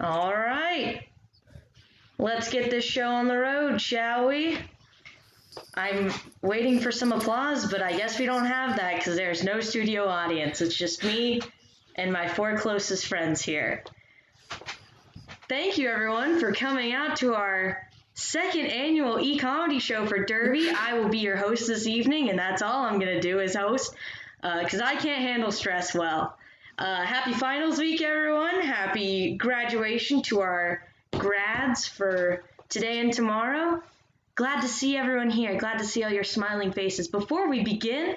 All right. Let's get this show on the road, shall we? I'm waiting for some applause, but I guess we don't have that because there's no studio audience. It's just me and my 4 closest friends here. Thank you, everyone, for coming out to our second annual e-comedy show for Derby. I will be your host this evening, and that's all I'm going to do is host because I can't handle stress well. Happy finals week, everyone. Happy graduation to our grads for today and tomorrow. Glad to see everyone here. Glad to see all your smiling faces. Before we begin,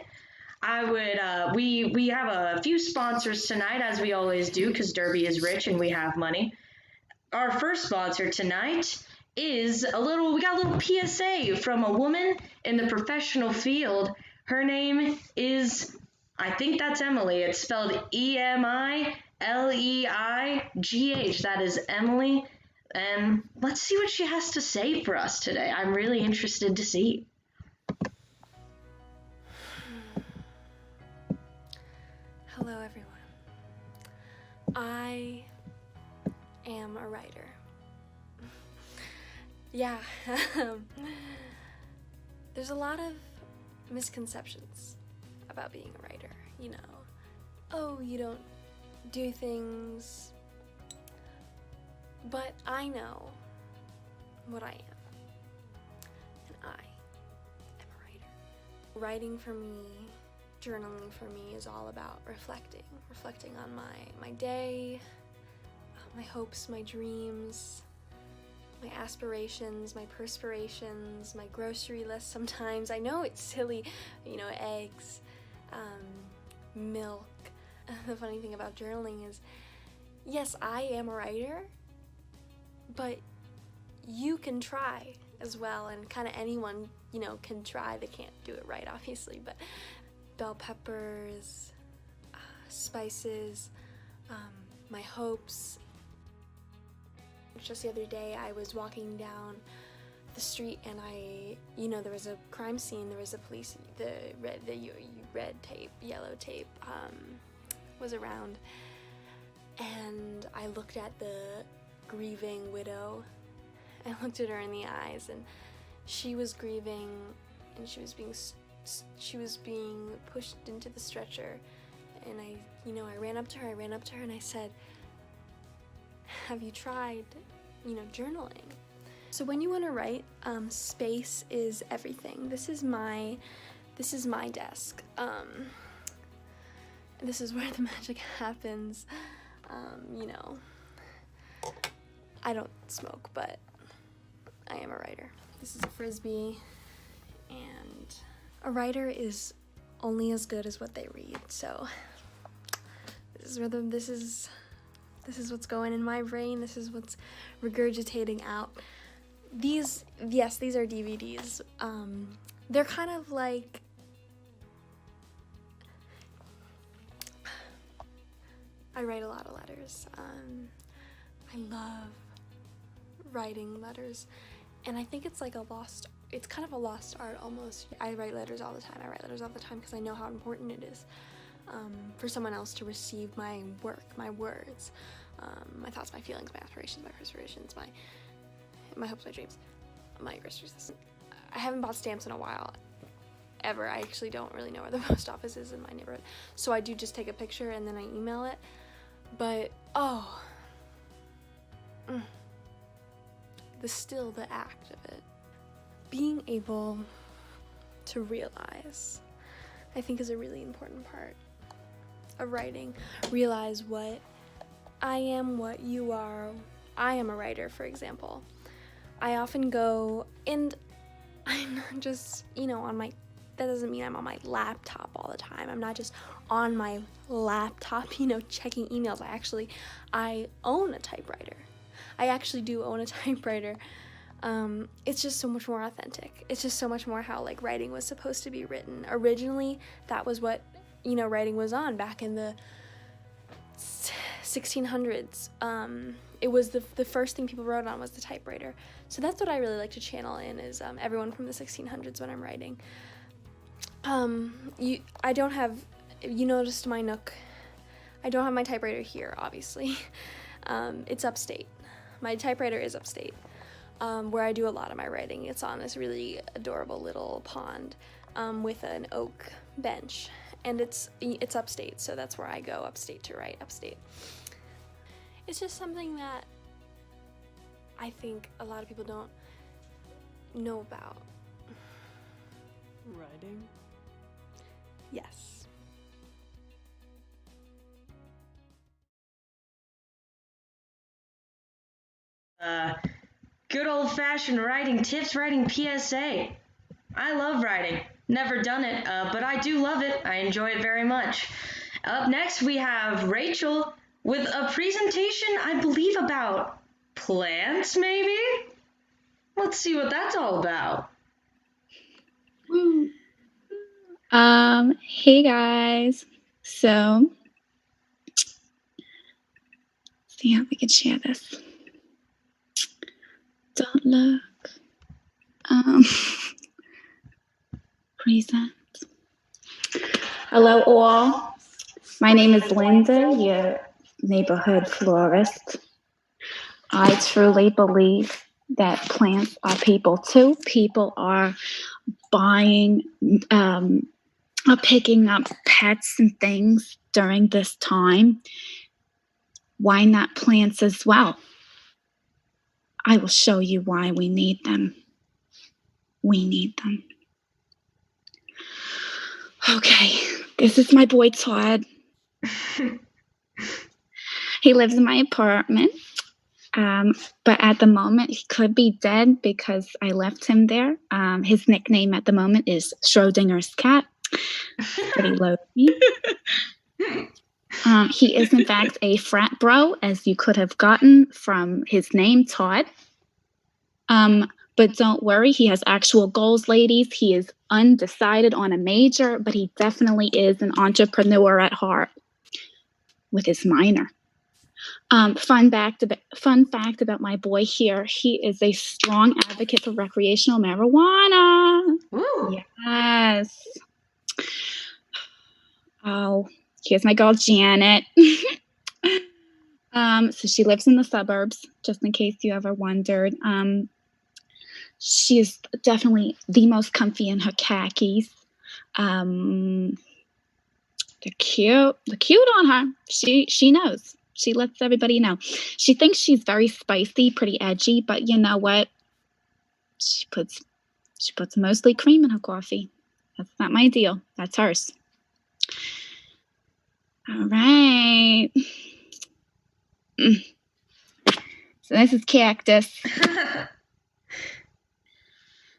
I would we have a few sponsors tonight, as we always do, because Derby is rich and we have money. Our first sponsor tonight is we got a little PSA from a woman in the professional field. Her name is, I think that's Emily. It's spelled Emileigh. That is Emily. And let's see what she has to say for us today. I'm really interested to see. Hello, everyone. I am a writer. Yeah. There's a lot of misconceptions about being a writer. You know, oh, you don't do things. But I know what I am, and I am a writer. Writing for me, journaling for me is all about reflecting on my day, my hopes, my dreams, my aspirations, my perspirations, my grocery list sometimes. I know it's silly, you know, eggs, milk. The funny thing about journaling is, yes, I am a writer, but you can try as well, and kind of anyone, you know, can try. They can't do it right, obviously, but bell peppers, spices, my hopes. Just the other day, I was walking down the street, and there was a crime scene. There was a police, the red tape, yellow tape was around, and I looked at the grieving widow. I looked at her in the eyes, and she was grieving, and she was being pushed into the stretcher. And I ran up to her and I said, have you tried, journaling? So when you want to write, space is everything. This is my desk. This is where the magic happens. I don't smoke, but I am a writer. This is a Frisbee, and a writer is only as good as what they read. So this is what's going in my brain. This is what's regurgitating out. These are DVDs. They're kind of like, I write a lot of letters. I love writing letters, and I think it's kind of a lost art almost. I write letters all the time because I know how important it is for someone else to receive my work, my words, my thoughts, my feelings, my aspirations, my perspirations, my hopes, my dreams, my groceries. I haven't bought stamps in a while, ever. I actually don't really know where the post office is in my neighborhood, so I do just take a picture and then I email it. But the act of it, being able to realize, I think, is a really important part of writing. Realize what I am, what you are. I am a writer, for example. I often go, and I'm not just, that doesn't mean I'm on my laptop all the time. I'm not just on my laptop, checking emails. I own a typewriter. I actually do own a typewriter. It's just so much more authentic. It's just so much more how, writing was supposed to be written. Originally, that was what, writing was on back in the 1600s. It was the first thing people wrote on was the typewriter. So that's what I really like to channel in, is everyone from the 1600s when I'm writing. I don't have, you noticed my nook. I don't have my typewriter here, obviously. It's upstate. My typewriter is upstate, where I do a lot of my writing. It's on this really adorable little pond with an oak bench, and it's upstate, so that's where I go upstate to write upstate. It's just something that I think a lot of people don't know about. Writing? Yes. Good old-fashioned writing tips, writing PSA. I love writing. Never done it, but I do love it. I enjoy it very much. Up next, we have Rachael with a presentation, I believe, about plants, maybe? Let's see what that's all about. Hey guys. So, see how we can share this. Don't look. Present. Hello all. My name is Linda, your neighborhood florist. I truly believe that plants are people too. People are buying, are picking up pets and things during this time. Why not plants as well? I will show you why we need them. We need them. Okay, this is my boy Todd. He lives in my apartment, but at the moment he could be dead because I left him there. His nickname at the moment is Schrodinger's cat. Pretty low. He is in fact a frat bro, as you could have gotten from his name, Todd. But don't worry, he has actual goals, ladies. He is undecided on a major, but he definitely is an entrepreneur at heart with his minor. Fun fact about my boy here, he is a strong advocate for recreational marijuana. Woo. Yes. Oh, here's my girl Janet. So she lives in the suburbs, just in case you ever wondered. She is definitely the most comfy in her khakis. They're cute. They're cute on her. She knows. She lets everybody know. She thinks she's very spicy, pretty edgy, but you know what? She puts mostly cream in her coffee. That's not my deal. That's hers. All right. So this is Cactus.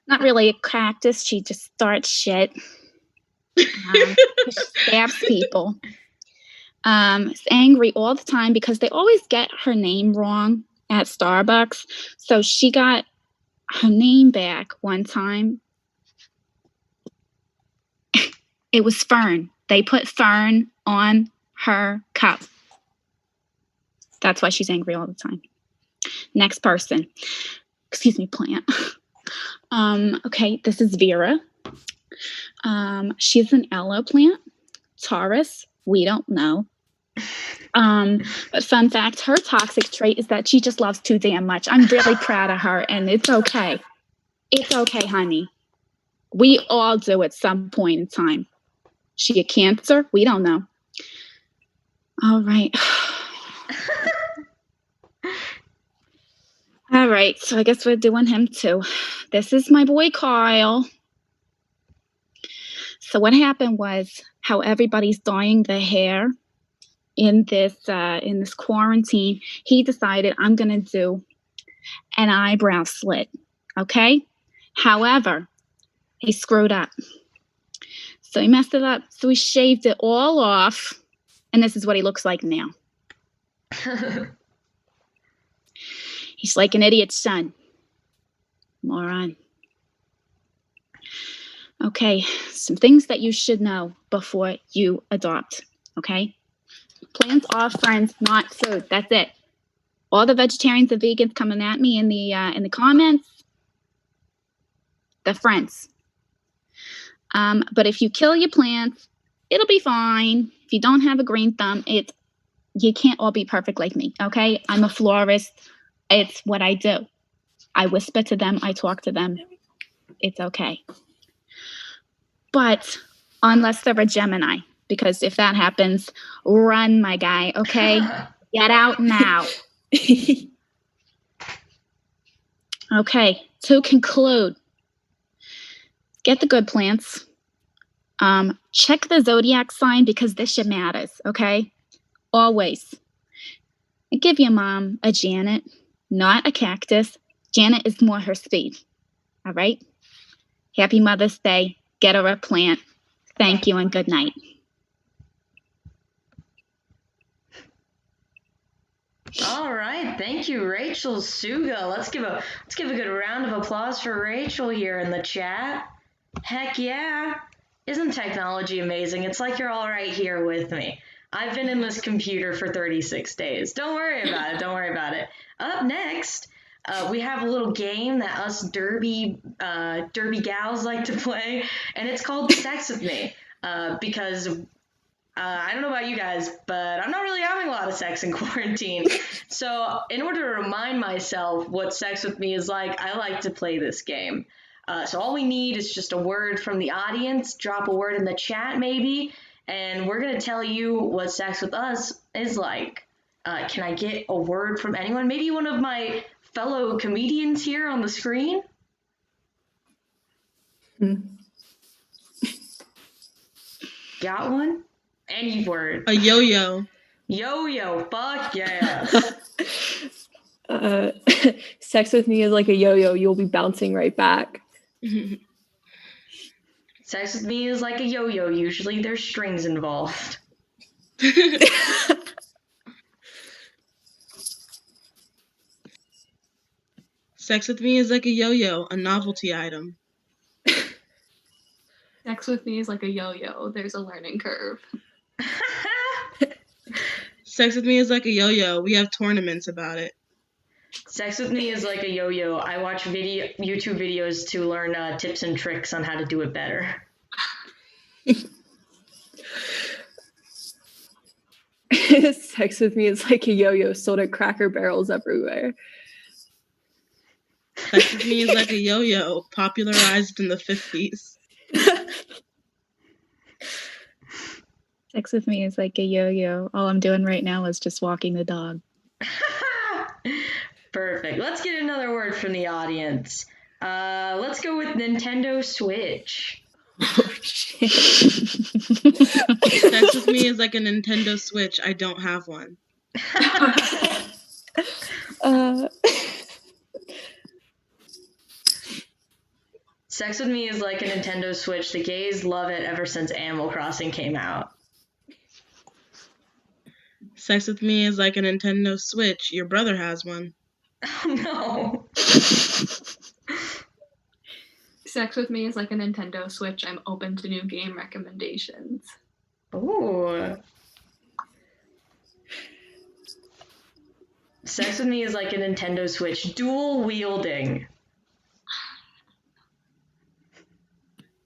Not really a cactus. She just starts shit. She stabs people. Is angry all the time because they always get her name wrong at Starbucks. So she got her name back one time. It was Fern. They put Fern on her cup. That's why she's angry all the time. Next person. Excuse me, plant. Okay, this is Vera. She's an aloe plant. Taurus, we don't know. But fun fact, her toxic trait is that she just loves too damn much. I'm really proud of her, and it's okay. It's okay, honey. We all do at some point in time. She a Cancer? We don't know. All right. All right, so I guess we're doing him too. This is my boy Kyle. So what happened was how everybody's dyeing their hair in this quarantine. He decided I'm gonna do an eyebrow slit. Okay. However, he screwed up. So he messed it up. So he shaved it all off, and this is what he looks like now. He's like an idiot's son. Moron. Okay, some things that you should know before you adopt, okay? Plants are friends, not food. That's it. All the vegetarians and vegans coming at me in the comments, they're friends. But if you kill your plants, it'll be fine. If you don't have a green thumb, it's you can't all be perfect like me, okay? I'm a florist. It's what I do. I whisper to them. I talk to them. It's okay. But unless they're a Gemini, because if that happens, run, my guy, okay? Get out now. Okay, to conclude, get the good plants. Check the zodiac sign because this shit matters, okay? Always. And give your mom a Janet, not a cactus. Janet is more her speed. All right? Happy Mother's Day. Get her a plant. Thank you and good night. All right, thank you, Rachael Suga. Let's give a good round of applause for Rachael here in the chat. Heck yeah. Isn't technology amazing? It's like you're all right here with me. I've been in this computer for 36 days. Don't worry about it. Don't worry about it. Up next, we have a little game that us derby gals like to play, and it's called Sex With Me. Because I don't know about you guys, but I'm not really having a lot of sex in quarantine. So in order to remind myself what sex with me is like, I like to play this game. So all we need is just a word from the audience. Drop a word in the chat maybe, and we're going to tell you what sex with us is like. Can I get a word from anyone? Maybe one of my fellow comedians here on the screen? Got one? Any word. A yo-yo. Yo-yo, fuck yeah. Sex with me is like a yo-yo. You'll be bouncing right back. Sex with me is like a yo-yo. Usually there's strings involved. Sex with me is like a yo-yo, a novelty item. Sex with me is like a yo-yo. There's a learning curve. Sex with me is like a yo-yo. We have tournaments about it. Sex with me is like a yo-yo. I watch YouTube videos to learn tips and tricks on how to do it better. Sex with me is like a yo-yo sold at Cracker Barrels everywhere. Sex with me is like a yo-yo, popularized in the 50s. Sex with me is like a yo-yo. All I'm doing right now is just walking the dog. Perfect. Let's get another word from the audience. Let's go with Nintendo Switch. Oh, shit. Sex with me is like a Nintendo Switch. I don't have one. Sex with me is like a Nintendo Switch. The gays love it ever since Animal Crossing came out. Sex with me is like a Nintendo Switch. Your brother has one. Oh no. Sex with me is like a Nintendo Switch. I'm open to new game recommendations. Ooh. Sex with me is like a Nintendo Switch. Dual wielding.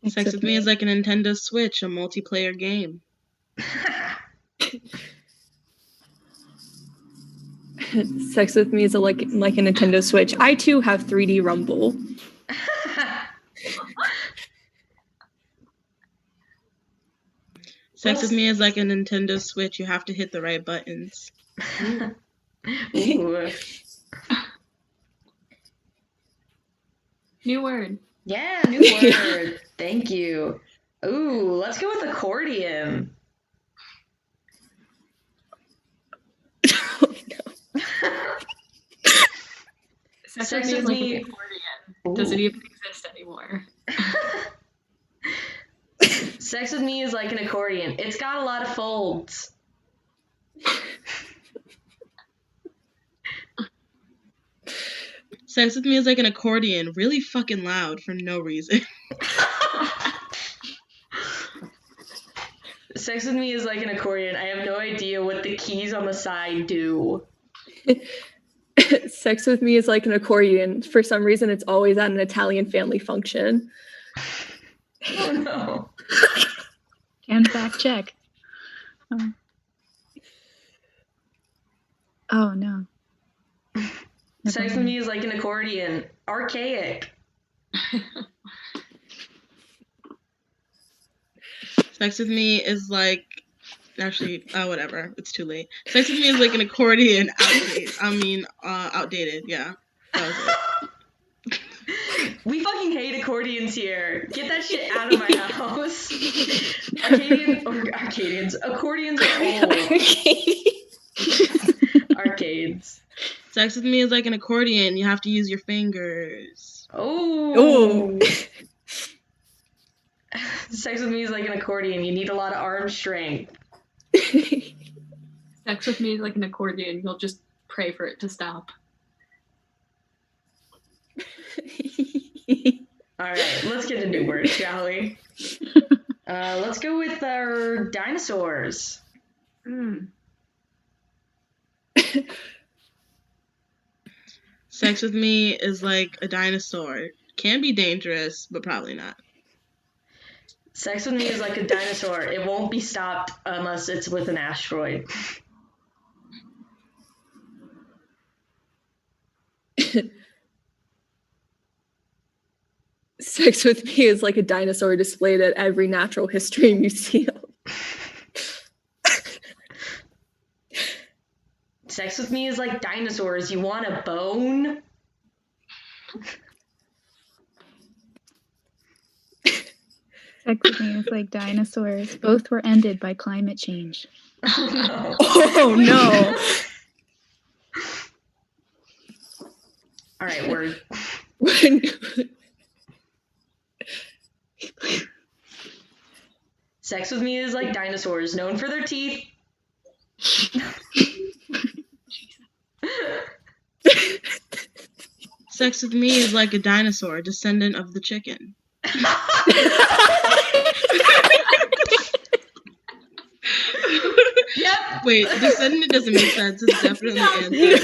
Sex with me is like a Nintendo Switch, a multiplayer game. Sex with me is like a Nintendo Switch. I too have 3D Rumble. Sex with me is like a Nintendo Switch. You have to hit the right buttons. Ooh. New word. Yeah, new word. Thank you. Ooh, let's go with accordion. Oh, no. Sex with me is like an accordion. Does it even exist anymore? Sex with me is like an accordion. It's got a lot of folds. Sex with me is like an accordion, really fucking loud for no reason. Sex with me is like an accordion. I have no idea what the keys on the side do. Sex with me is like an accordion. For some reason, it's always at an Italian family function. Oh no. And fact check. Oh, no. Sex with me is like an accordion. Archaic. Sex with me is like, actually, whatever. It's too late. Sex with me is like an accordion. Outdated. Yeah, that was it. We fucking hate accordions here. Get that shit out of my house. Accordions are old. Arcades. Sex with me is like an accordion. You have to use your fingers. Oh. Sex with me is like an accordion. You need a lot of arm strength. Sex with me is like an accordion. You'll just pray for it to stop. All right, let's get a new word, shall we? Let's go with our dinosaurs. Sex with me is like a dinosaur. Can be dangerous, but probably not. Sex with me is like a dinosaur. It won't be stopped unless it's with an asteroid. Sex with me is like a dinosaur displayed at every natural history museum. Sex with me is like dinosaurs. You want a bone? Sex with me is like dinosaurs. Both were ended by climate change. Oh no. Oh no. All right, word. Sex with me is like dinosaurs, known for their teeth. Sex with me is like a dinosaur, descendant of the chicken. Yep. Wait, descendant doesn't make sense. It's definitely answer. They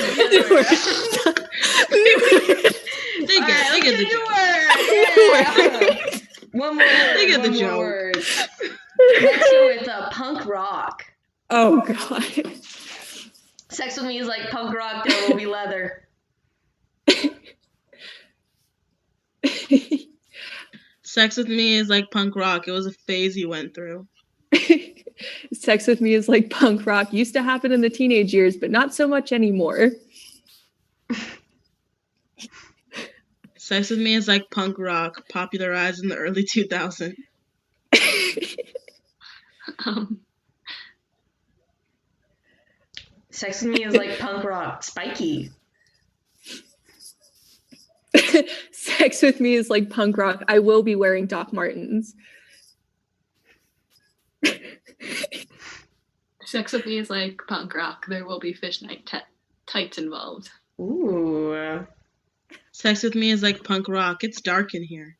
get the joke. Yeah. One more word. They get the one more joke. word. Let's go with punk rock. Oh god. Sex with me is like punk rock, there will be leather. Sex with me is like punk rock. It was a phase you went through. Sex with me is like punk rock. Used to happen in the teenage years, but not so much anymore. Sex with me is like punk rock, popularized in the early 2000s. Sex with me is like punk rock, spiky. Sex with me is like punk rock. I will be wearing Doc Martens. Sex with me is like punk rock. There will be fishnet tights involved. Ooh. Sex with me is like punk rock. It's dark in here.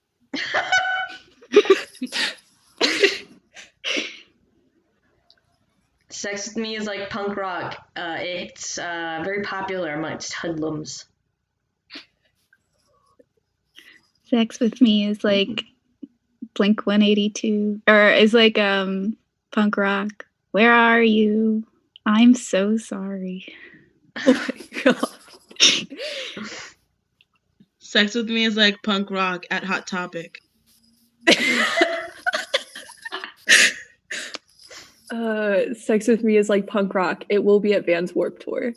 Sex with me is like punk rock. It's very popular amongst hoodlums. Sex with me is like Blink 182, or is like punk rock. Where are you? I'm so sorry. Oh my god. Sex with me is like punk rock at Hot Topic. Sex with me is like punk rock. It will be at Vans Warped Tour.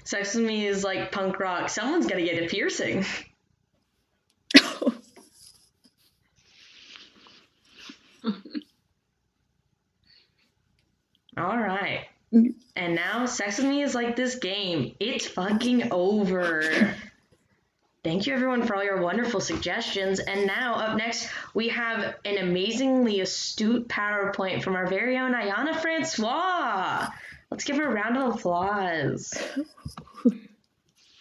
Sex with me is like punk rock. Someone's got to get a piercing. All right. And now Sex with me is like this game. It's fucking over. Thank you everyone for all your wonderful suggestions. And now up next, we have an amazingly astute PowerPoint from our very own Ayana Francois. Let's give her a round of applause.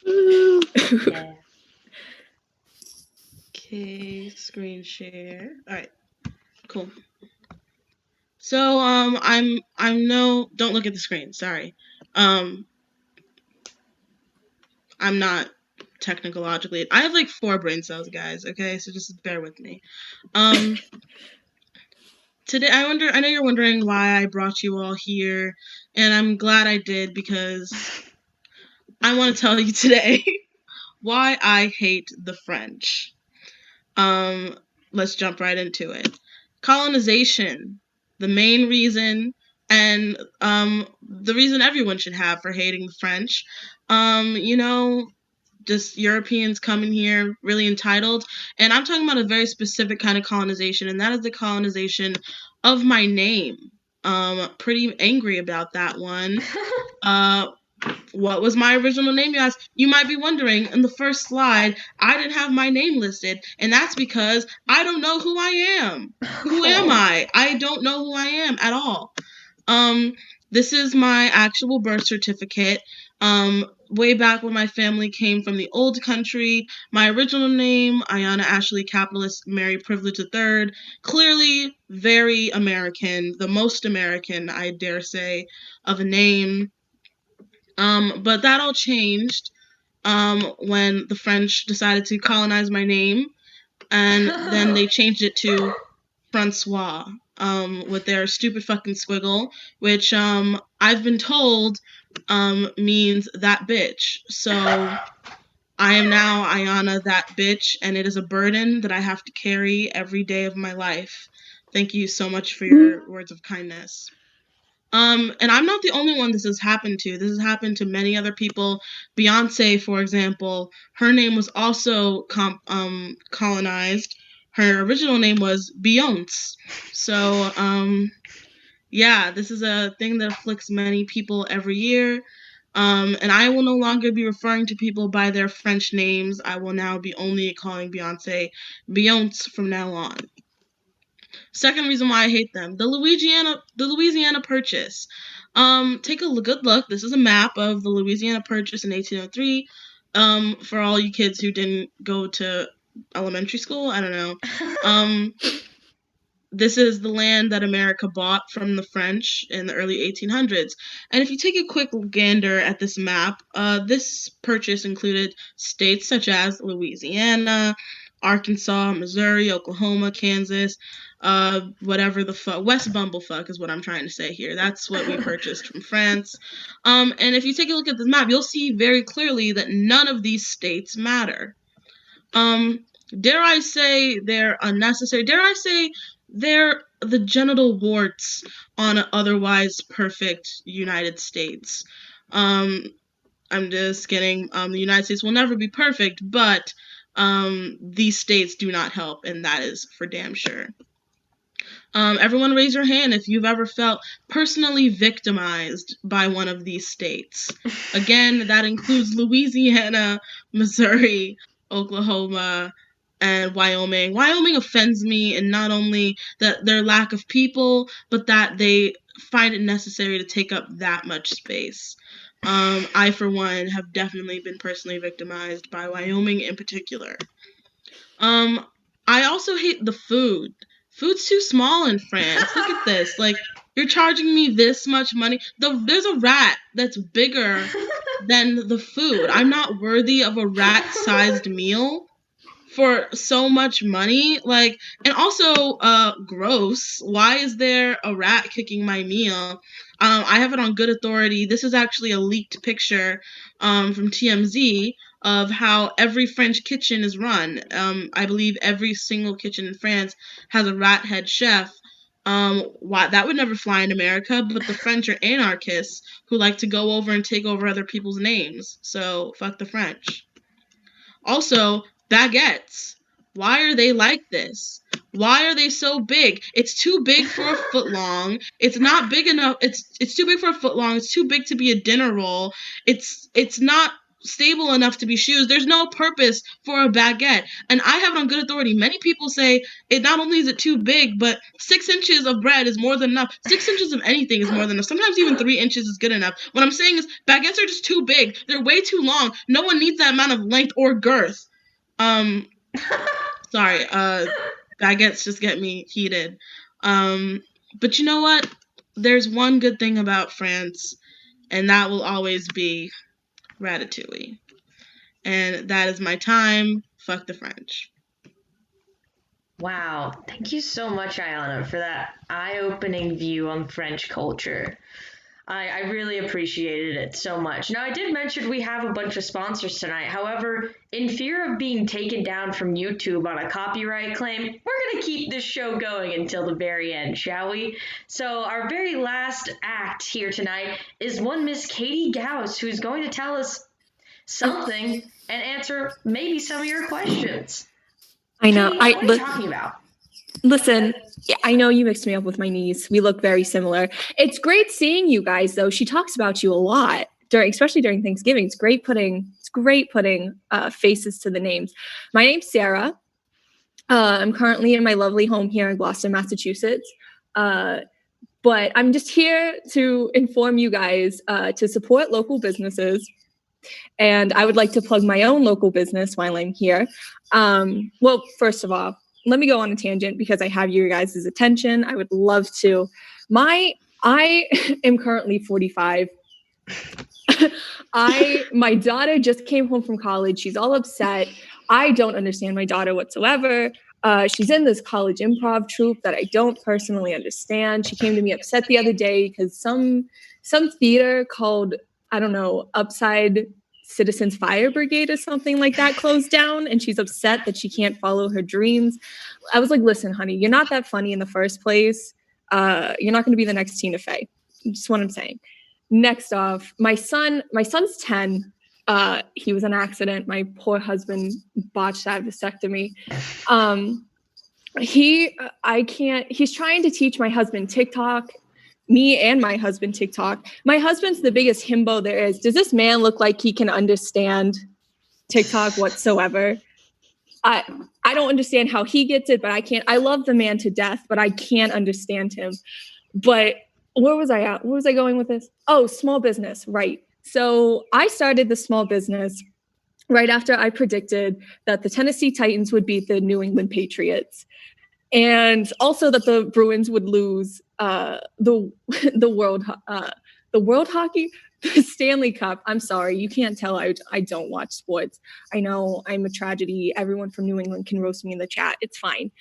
Yeah. Okay, screen share. All right, cool. So I'm don't look at the screen. Sorry. I'm not technologically. I have like 4 brain cells, guys. Okay, so just bear with me. today I know you're wondering why I brought you all here, and I'm glad I did because I want to tell you today why I hate the French. Let's jump right into it. Colonization, the main reason, and the reason everyone should have for hating the French. Just Europeans coming here really entitled, and I'm talking about a very specific kind of colonization, and that is the colonization of my name. Pretty angry about that one. What was my original name, you ask? You might be wondering, in the first slide, I didn't have my name listed, and that's because I don't know who I am. Who am I? I don't know who I am at all. This is my actual birth certificate. Way back when my family came from the old country, my original name, Ayana Ashley Capitalist Mary Privilege III, clearly very American, the most American, I dare say, of a name. But that all changed when the French decided to colonize my name, and then they changed it to Francois, with their stupid fucking squiggle, which I've been told means that bitch. So I am now Ayana that bitch, and it is a burden that I have to carry every day of my life. Thank you so much for your words of kindness. And I'm not the only one this has happened to. This has happened to many other people. Beyonce, for example, her name was also colonized. Her original name was Beyonce. So, yeah, this is a thing that afflicts many people every year. And I will no longer be referring to people by their French names. I will now be only calling Beyonce Beyonce from now on. Second reason why I hate them, the Louisiana Purchase. Take a good look. This is a map of the Louisiana Purchase in 1803. For all you kids who didn't go to elementary school, I don't know. This is the land that America bought from the French in the early 1800s. And if you take a quick gander at this map, this purchase included states such as Louisiana, Arkansas, Missouri, Oklahoma, Kansas, whatever the fuck, West Bumblefuck is what I'm trying to say here. That's what we purchased from France. And if you take a look at this map, you'll see very clearly that none of these states matter. Dare I say they're unnecessary? Dare I say they're the genital warts on an otherwise perfect United States? I'm just kidding. The United States will never be perfect, but these states do not help, and that is for damn sure. Everyone raise your hand if you've ever felt personally victimized by one of these states. Again, that includes Louisiana, Missouri, Oklahoma, and Wyoming. Wyoming offends me in not only their lack of people, but that they find it necessary to take up that much space. I, for one, have definitely been personally victimized by Wyoming in particular. I also hate the food. Food's too small in France. Look at this. Like, you're charging me this much money. There's a rat that's bigger than the food. I'm not worthy of a rat-sized meal for so much money. Like, and also, gross. Why is there a rat kicking my meal? I have it on good authority. This is actually a leaked picture from TMZ of how every French kitchen is run. I believe every single kitchen in France has a rat head chef. Why that would never fly in America, but the French are anarchists who like to go over and take over other people's names. So fuck the French. Also, baguettes. Why are they like this? Why are they so big? It's too big for a foot long. It's not big enough. It's too big for a foot long. It's too big to be a dinner roll. It's not stable enough to be shoes. There's no purpose for a baguette. And I have it on good authority. Many people say it not only is it too big, but 6 inches of bread is more than enough. 6 inches of anything is more than enough. Sometimes even 3 inches is good enough. What I'm saying is baguettes are just too big. They're way too long. No one needs that amount of length or girth. Sorry, baguettes just get me heated. But you know what? There's one good thing about France, and that will always be Ratatouille. And that is my time. Fuck the French. Wow. Thank you so much, Ayana, for that eye-opening view on French culture. I really appreciated it so much. Now, I did mention we have a bunch of sponsors tonight. However, in fear of being taken down from YouTube on a copyright claim, we're going to keep this show going until the very end, shall we? So, our very last act here tonight is one Miss Katie Gaus, who's going to tell us something and answer maybe some of your questions. I know. Katie, what are you talking about? Listen, I know you mixed me up with my niece. We look very similar. It's great seeing you guys, though. She talks about you a lot especially during Thanksgiving. It's great putting faces to the names. My name's Sarah. I'm currently in my lovely home here in Gloucester, Massachusetts. But I'm just here to inform you guys to support local businesses. And I would like to plug my own local business while I'm here. Well, first of all, let me go on a tangent because I have your guys' attention. I would love to. I am currently 45. My daughter just came home from college. She's all upset. I don't understand my daughter whatsoever. She's in this college improv troupe that I don't personally understand. She came to me upset the other day because some theater called, I don't know, Upside Citizens Fire Brigade or something like that closed down, and she's upset that she can't follow her dreams. I was like, listen, honey, you're not that funny in the first place. You're not going to be the next Tina Fey. Just what I'm saying. Next off, my son's 10. He was in an accident. My poor husband botched that vasectomy. He's trying to teach my husband TikTok. Me and my husband TikTok. My husband's the biggest himbo there is. Does this man look like he can understand TikTok whatsoever? I don't understand how he gets it, but I can't. I love the man to death, but I can't understand him. But where was I at? Where was I going with this? Oh, small business, right. So I started the small business right after I predicted that the Tennessee Titans would beat the New England Patriots. And also that the Bruins would lose the world hockey, the Stanley Cup. I'm sorry, you can't tell I don't watch sports. I know I'm a tragedy. Everyone from New England can roast me in the chat. It's fine.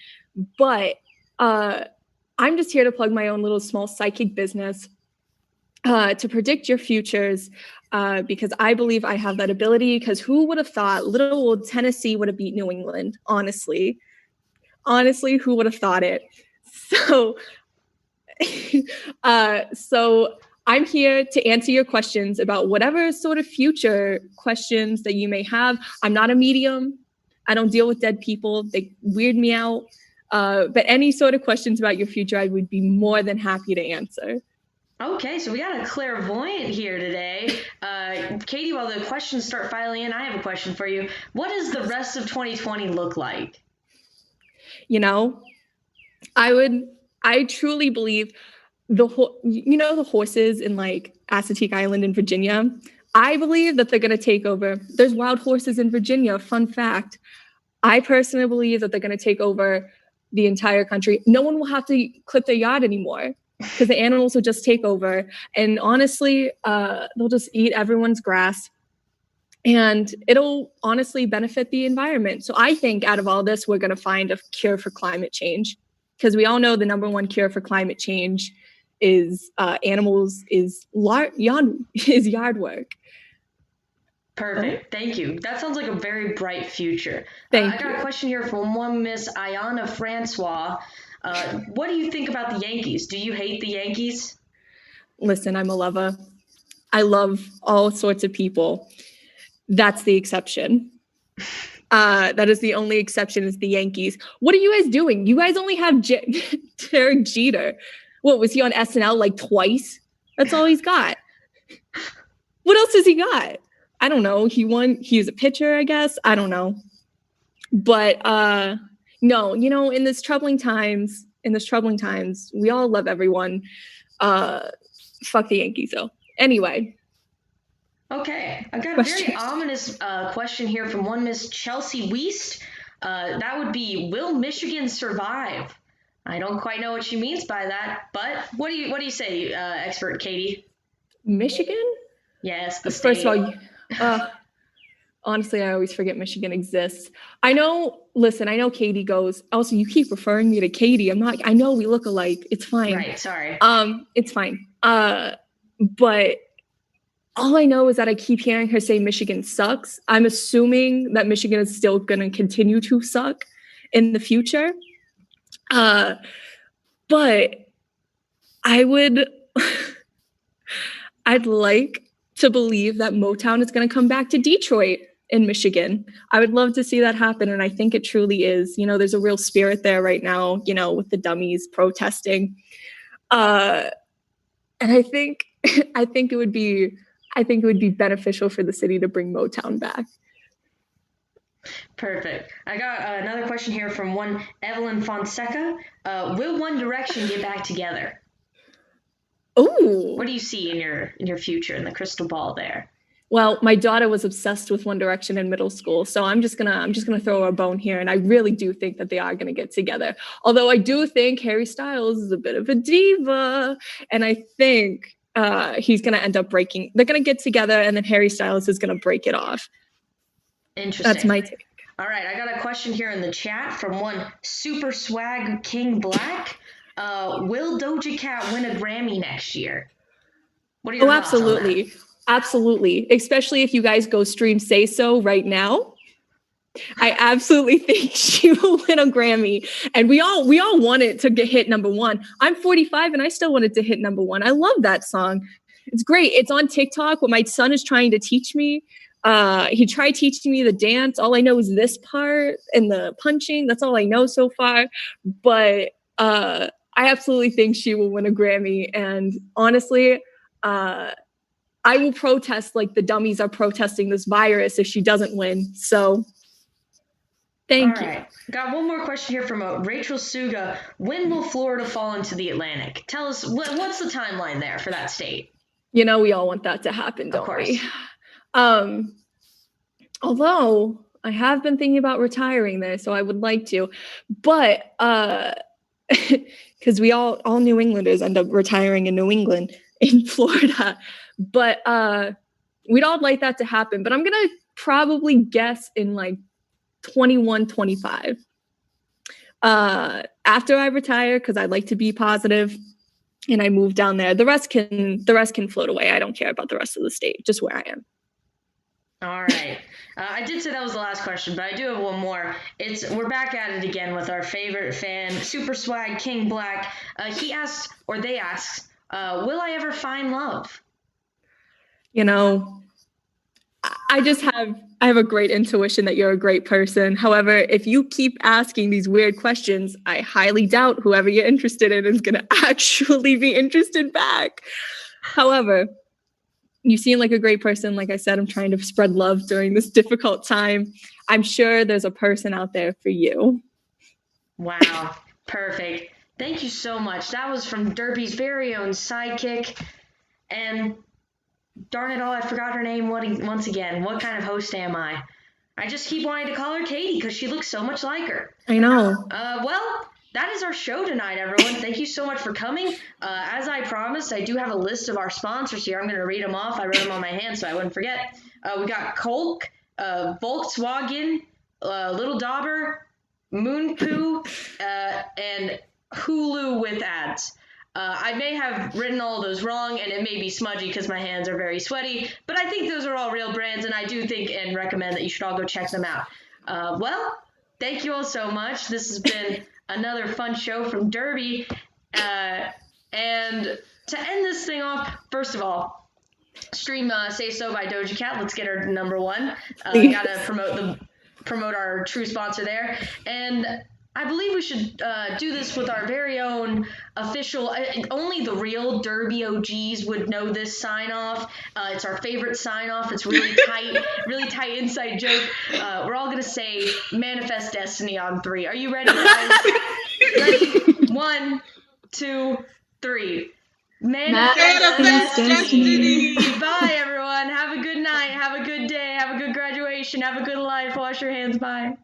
But I'm just here to plug my own little small psychic business to predict your futures because I believe I have that ability. Because who would have thought little old Tennessee would have beat New England, honestly? Honestly, who would have thought it? So, so I'm here to answer your questions about whatever sort of future questions that you may have. I'm not a medium. I don't deal with dead people. They weird me out. But any sort of questions about your future, I would be more than happy to answer. Okay, so we got a clairvoyant here today. Katie, while the questions start filing in, I have a question for you. What does the rest of 2020 look like? You know, I truly believe the horses in like Assateague Island in Virginia. I believe that they're going to take over. There's wild horses in Virginia. Fun fact. I personally believe that they're going to take over the entire country. No one will have to clip their yard anymore because the animals will just take over. And honestly, they'll just eat everyone's grass. And it'll honestly benefit the environment. So I think out of all this, we're going to find a cure for climate change because we all know the number one cure for climate change is yard work. Perfect. Thank you. That sounds like a very bright future. Thank I got a question here from one Miss Ayana Francois. What do you think about the Yankees? Do you hate the Yankees? Listen, I'm a lover. I love all sorts of people. That's the exception. That is the only exception is the Yankees. What are you guys doing? You guys only have Derek Jeter. What, was he on SNL like twice? That's all he's got. What else has he got? I don't know. He was a pitcher, I guess. I don't know. But no, in this troubling times, we all love everyone. Fuck the Yankees though. Anyway. Okay, I got a very ominous question here from one Miss Chelsea Weist. That would be, will Michigan survive? I don't quite know what she means by that, but what do you say, expert Katie? Michigan? Yes, the state. First of all, Honestly, I always forget Michigan exists. I know Katie goes. Also, you keep referring me to Katie. I know we look alike. It's fine. Right, sorry. It's fine. But all I know is that I keep hearing her say Michigan sucks. I'm assuming that Michigan is still going to continue to suck in the future. But I'd like to believe that Motown is going to come back to Detroit in Michigan. I would love to see that happen. And I think it truly is. There's a real spirit there right now, with the dummies protesting. And I think it would be beneficial for the city to bring Motown back. Perfect. I got another question here from one Evelyn Fonseca. Will One Direction get back together? Ooh. What do you see in your future in the crystal ball there? Well, my daughter was obsessed with One Direction in middle school, so I'm just gonna throw a bone here, and I really do think that they are gonna get together. Although I do think Harry Styles is a bit of a diva, and I think he's gonna end up breaking. They're gonna get together, and then Harry Styles is gonna break it off. Interesting. That's my take. All right, I got a question here in the chat from one Super Swag King Black. Will Doja Cat win a Grammy next year? What are your thoughts on that? Absolutely. Especially if you guys go stream Say So right now. I absolutely think she will win a Grammy. And we all want it to hit number one. I'm 45 and I still want it to hit number one. I love that song. It's great. It's on TikTok. What my son is trying to teach me. He tried teaching me the dance. All I know is this part and the punching. That's all I know so far. But I absolutely think she will win a Grammy. And honestly, I will protest like the dummies are protesting this virus if she doesn't win. So thank you. All right. Got one more question here from Rachael Suga. When will Florida fall into the Atlantic? Tell us, what's the timeline there for that state? We all want that to happen, don't we? Although I have been thinking about retiring there, so I would like to. But because we all New Englanders end up retiring in New England, in Florida. But we'd all like that to happen. But I'm going to probably guess in like 21, 25. After I retire, because I like to be positive, and I move down there. The rest can float away. I don't care about the rest of the state, just where I am. All right. I did say that was the last question, but I do have one more. We're back at it again with our favorite fan, Super Swag King Black. They asked, will I ever find love? I have a great intuition that you're a great person. However, if you keep asking these weird questions, I highly doubt whoever you're interested in is going to actually be interested back. However, you seem like a great person. Like I said, I'm trying to spread love during this difficult time. I'm sure there's a person out there for you. Wow. Perfect. Thank you so much. That was from Derby's very own sidekick. And darn it all, I forgot her name once again. What kind of host am I? I just keep wanting to call her Katie because she looks so much like her. I know. Well, that is our show tonight, everyone. Thank you so much for coming. As I promised, I do have a list of our sponsors here. I'm going to read them off. I wrote them on my hand so I wouldn't forget. We got Kolk, Volkswagen, Little Dauber, Moonpoo, and Hulu with ads. I may have written all those wrong, and it may be smudgy because my hands are very sweaty, but I think those are all real brands, and I do think and recommend that you should all go check them out. Well, thank you all so much. This has been another fun show from Derby. And to end this thing off, first of all, stream Say So by Doja Cat. Let's get her number one. Gotta promote our true sponsor there. And I believe we should do this with our very own official, only the real Derby OGs would know this sign off. It's our favorite sign off. It's really tight inside joke. We're all going to say manifest destiny on 3. Are you ready, guys? Ready? 1, 2, 3. Manifest destiny. Bye, everyone. Have a good night. Have a good day. Have a good graduation. Have a good life. Wash your hands. Bye.